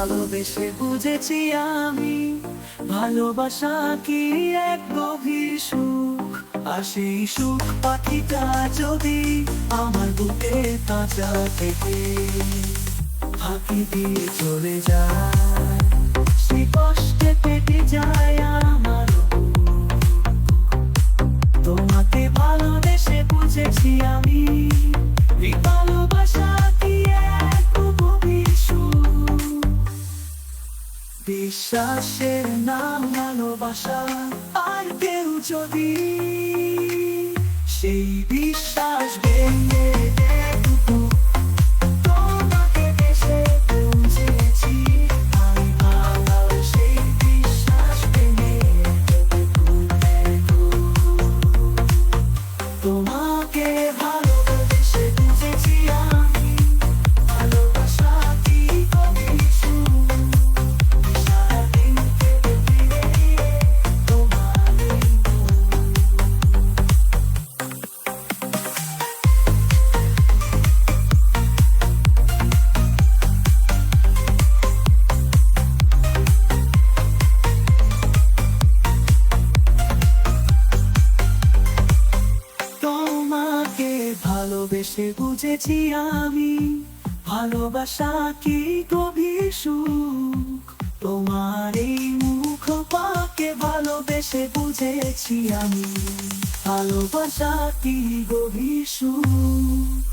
ভালোবেসে বুঝেছি আমি, ভালোবাসা কি এক গভীর সুখ। আর সেই সুখ পাখিটা যদি আমার বুকে কাঁচা থেকে ফাঁকি দিয়ে চলে যায়, সেই কষ্টে পেটে যায় আমার বুক। তোমাকে ভালোবেসে বুঝেছি আমি, এই ভালোবাসা কি এক গভীর সুখ। বিশ্বাসের নাম ভালোবাসা, আর কেউ যদি সেই বিশ্বাস ভেঙে দেয়, তোমাকে বেশে বুঝেছি আমি, ভালো সেই বিশ্বাস ভেঙে তোমাকে ভালোবেসে বুঝেছি আমি, ভালোবাসা কি গভীর সুখ। সারাদিন কেটে ফিরে তোমার তোমাকে ভালোবেসে বুঝেছি আমি, ভালোবাসা কি গভীর সুখ। তোমার এই মুখ পাকে ভালোবেসে বুঝেছি আমি, ভালোবাসা কি গভীর সুখ।